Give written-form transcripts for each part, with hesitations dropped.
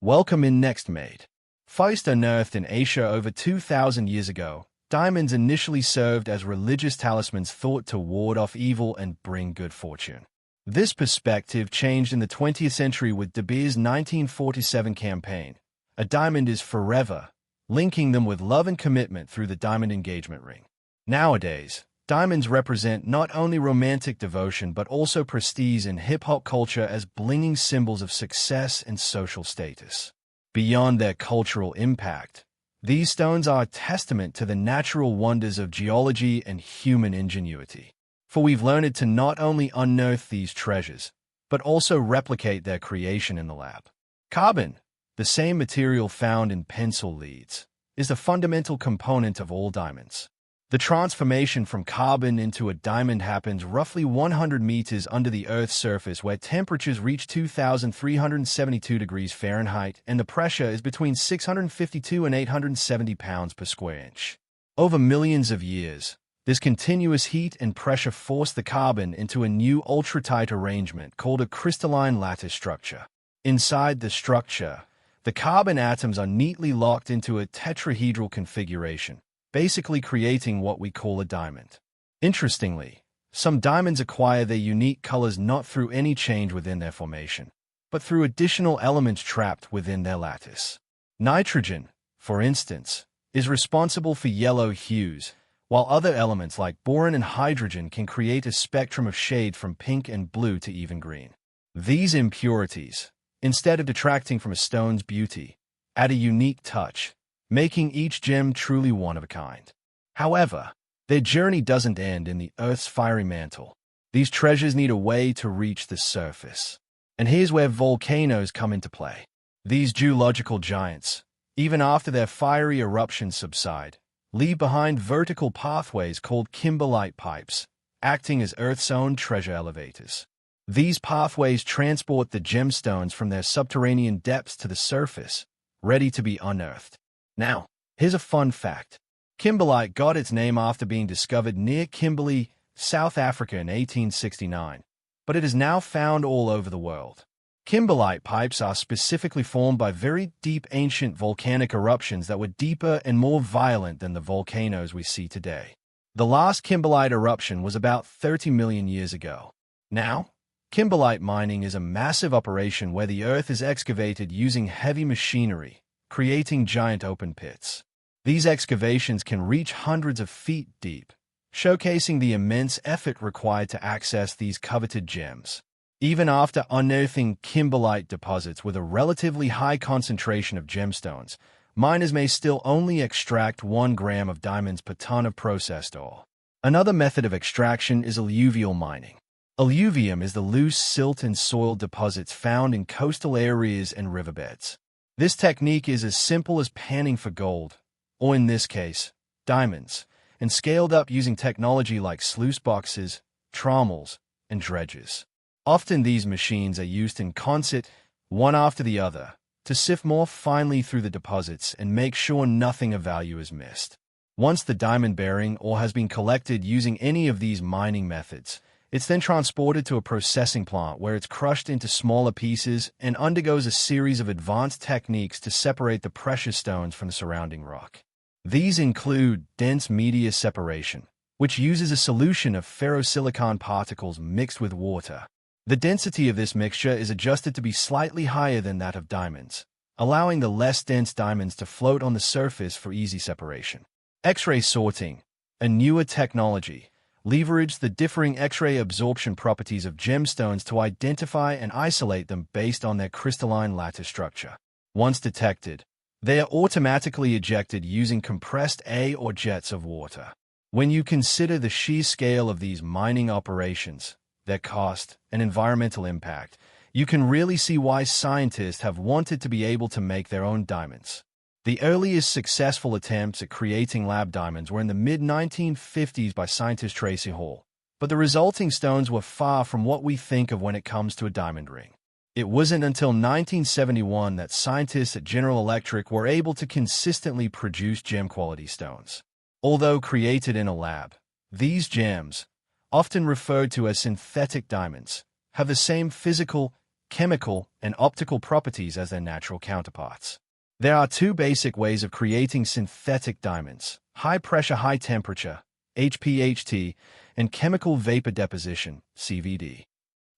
Welcome in next mate. First unearthed in Asia over 2,000 years ago, diamonds initially served as religious talismans thought to ward off evil and bring good fortune. This perspective changed in the 20th century with De Beers' 1947 campaign, "A diamond is forever," linking them with love and commitment through the diamond engagement ring. Nowadays, diamonds represent not only romantic devotion but also prestige in hip-hop culture as blinging symbols of success and social status. Beyond their cultural impact, these stones are a testament to the natural wonders of geology and human ingenuity. For we've learned to not only unearth these treasures, but also replicate their creation in the lab. Carbon, the same material found in pencil leads, is the fundamental component of all diamonds. The transformation from carbon into a diamond happens roughly 100 meters under the Earth's surface, where temperatures reach 2,372 degrees Fahrenheit and the pressure is between 652 and 870 pounds per square inch. Over millions of years, this continuous heat and pressure forced the carbon into a new ultra-tight arrangement called a crystalline lattice structure. Inside the structure, the carbon atoms are neatly locked into a tetrahedral configuration, basically creating what we call a diamond. Interestingly, some diamonds acquire their unique colors not through any change within their formation, but through additional elements trapped within their lattice. Nitrogen, for instance, is responsible for yellow hues, while other elements like boron and hydrogen can create a spectrum of shade from pink and blue to even green. These impurities, instead of detracting from a stone's beauty, add a unique touch, making each gem truly one of a kind. However, their journey doesn't end in the Earth's fiery mantle. These treasures need a way to reach the surface. And here's where volcanoes come into play. These geological giants, even after their fiery eruptions subside, leave behind vertical pathways called kimberlite pipes, acting as Earth's own treasure elevators. These pathways transport the gemstones from their subterranean depths to the surface, ready to be unearthed. Now, here's a fun fact. Kimberlite got its name after being discovered near Kimberley, South Africa in 1869, but it is now found all over the world. Kimberlite pipes are specifically formed by very deep ancient volcanic eruptions that were deeper and more violent than the volcanoes we see today. The last kimberlite eruption was about 30 million years ago. Now, kimberlite mining is a massive operation where the earth is excavated using heavy machinery, creating giant open pits. These excavations can reach hundreds of feet deep, showcasing the immense effort required to access these coveted gems. Even after unearthing kimberlite deposits with a relatively high concentration of gemstones, miners may still only extract 1 gram of diamonds per ton of processed ore. Another method of extraction is alluvial mining. Alluvium is the loose silt and soil deposits found in coastal areas and riverbeds. This technique is as simple as panning for gold, or in this case, diamonds, and scaled up using technology like sluice boxes, trommels, and dredges. Often these machines are used in concert, one after the other, to sift more finely through the deposits and make sure nothing of value is missed. Once the diamond-bearing ore has been collected using any of these mining methods, it's then transported to a processing plant where it's crushed into smaller pieces and undergoes a series of advanced techniques to separate the precious stones from the surrounding rock. These include dense media separation, which uses a solution of ferrosilicon particles mixed with water. The density of this mixture is adjusted to be slightly higher than that of diamonds, allowing the less dense diamonds to float on the surface for easy separation. X-ray sorting, a newer technology, leverage the differing X-ray absorption properties of gemstones to identify and isolate them based on their crystalline lattice structure. Once detected, they are automatically ejected using compressed air or jets of water. When you consider the sheer scale of these mining operations, their cost, and environmental impact, you can really see why scientists have wanted to be able to make their own diamonds. The earliest successful attempts at creating lab diamonds were in the mid-1950s by scientist Tracy Hall, but the resulting stones were far from what we think of when it comes to a diamond ring. It wasn't until 1971 that scientists at General Electric were able to consistently produce gem-quality stones. Although created in a lab, these gems, often referred to as synthetic diamonds, have the same physical, chemical, and optical properties as their natural counterparts. There are two basic ways of creating synthetic diamonds: high-pressure, high-temperature, HPHT, and chemical vapor deposition, CVD.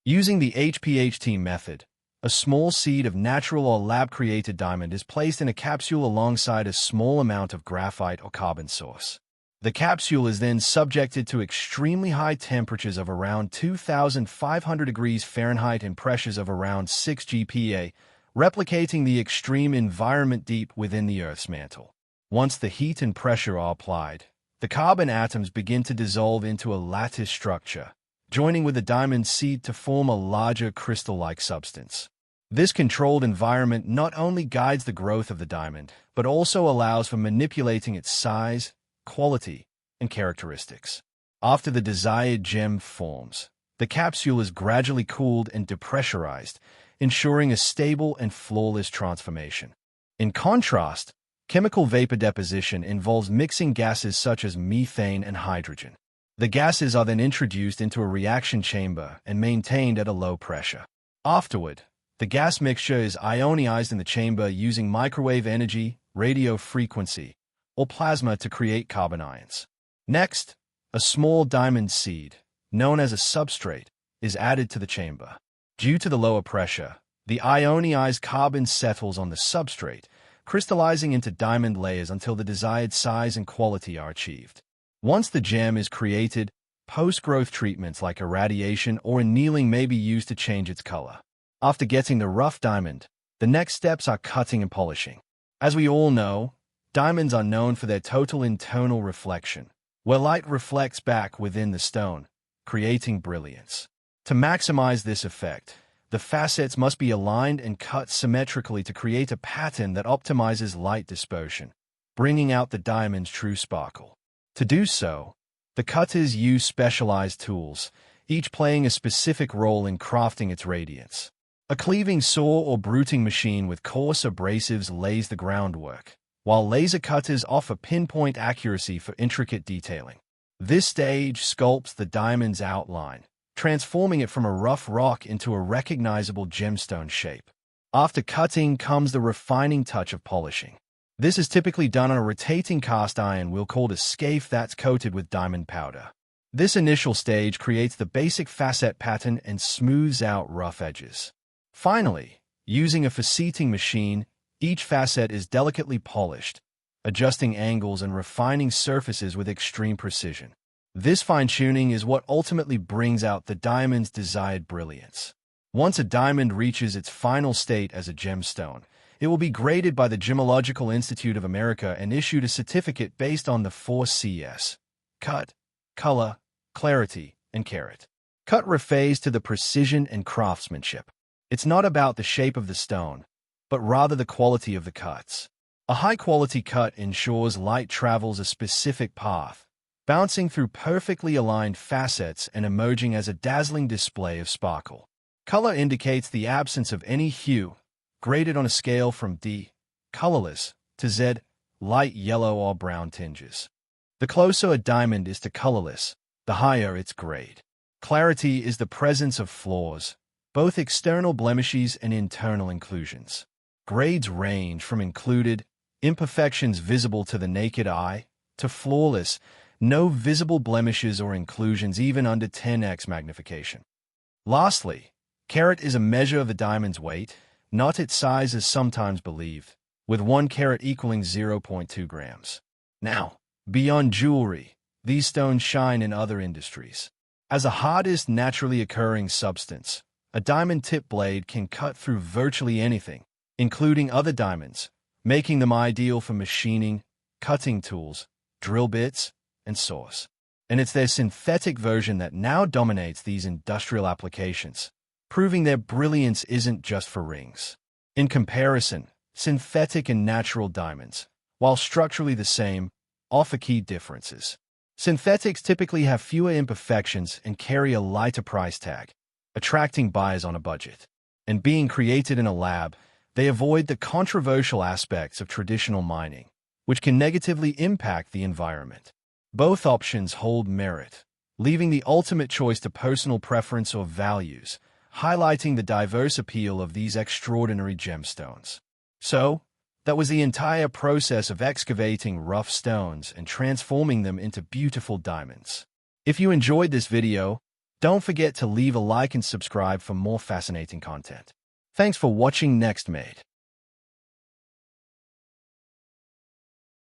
Using the HPHT method, a small seed of natural or lab-created diamond is placed in a capsule alongside a small amount of graphite or carbon source. The capsule is then subjected to extremely high temperatures of around 2,500 degrees Fahrenheit and pressures of around 6 GPa, replicating the extreme environment deep within the Earth's mantle. Once the heat and pressure are applied, the carbon atoms begin to dissolve into a lattice structure, joining with the diamond seed to form a larger crystal-like substance. This controlled environment not only guides the growth of the diamond, but also allows for manipulating its size, quality, and characteristics. After the desired gem forms, the capsule is gradually cooled and depressurized, ensuring a stable and flawless transformation. In contrast, chemical vapor deposition involves mixing gases such as methane and hydrogen. The gases are then introduced into a reaction chamber and maintained at a low pressure. Afterward, the gas mixture is ionized in the chamber using microwave energy, radio frequency, or plasma to create carbon ions. Next, a small diamond seed, known as a substrate, is added to the chamber. Due to the lower pressure, the ionized carbon settles on the substrate, crystallizing into diamond layers until the desired size and quality are achieved. Once the gem is created, post-growth treatments like irradiation or annealing may be used to change its color. After getting the rough diamond, the next steps are cutting and polishing. As we all know, diamonds are known for their total internal reflection, where light reflects back within the stone, creating brilliance. To maximize this effect, the facets must be aligned and cut symmetrically to create a pattern that optimizes light dispersion, bringing out the diamond's true sparkle. To do so, the cutters use specialized tools, each playing a specific role in crafting its radiance. A cleaving saw or bruting machine with coarse abrasives lays the groundwork, while laser cutters offer pinpoint accuracy for intricate detailing. This stage sculpts the diamond's outline, transforming it from a rough rock into a recognizable gemstone shape. After cutting comes the refining touch of polishing. This is typically done on a rotating cast iron wheel called a scaphe that's coated with diamond powder. This initial stage creates the basic facet pattern and smooths out rough edges. Finally, using a faceting machine, each facet is delicately polished, adjusting angles and refining surfaces with extreme precision. This fine-tuning is what ultimately brings out the diamond's desired brilliance. Once a diamond reaches its final state as a gemstone, it will be graded by the Gemological Institute of America and issued a certificate based on the 4 Cs: cut, color, clarity, and carat. Cut refers to the precision and craftsmanship. It's not about the shape of the stone, but rather the quality of the cuts. A high-quality cut ensures light travels a specific path, bouncing through perfectly aligned facets and emerging as a dazzling display of sparkle. Color indicates the absence of any hue, graded on a scale from D, colorless, to Z, light yellow or brown tinges. The closer a diamond is to colorless, the higher its grade. Clarity is the presence of flaws, both external blemishes and internal inclusions. Grades range from included, imperfections visible to the naked eye, to flawless, no visible blemishes or inclusions even under 10x magnification. Lastly, carat is a measure of the diamond's weight, not its size as sometimes believed, with 1 carat equaling 0.2 grams. Now, beyond jewelry, these stones shine in other industries. As a hardest naturally occurring substance, a diamond-tipped blade can cut through virtually anything, including other diamonds, making them ideal for machining, cutting tools, drill bits, and saws. And it's their synthetic version that now dominates these industrial applications, proving their brilliance isn't just for rings. In comparison, synthetic and natural diamonds, while structurally the same, offer key differences. Synthetics typically have fewer imperfections and carry a lighter price tag, attracting buyers on a budget. And being created in a lab, they avoid the controversial aspects of traditional mining, which can negatively impact the environment. Both options hold merit, leaving the ultimate choice to personal preference or values, highlighting the diverse appeal of these extraordinary gemstones. So, that was the entire process of excavating rough stones and transforming them into beautiful diamonds. If you enjoyed this video, don't forget to leave a like and subscribe for more fascinating content. Thanks for watching. Next, mate.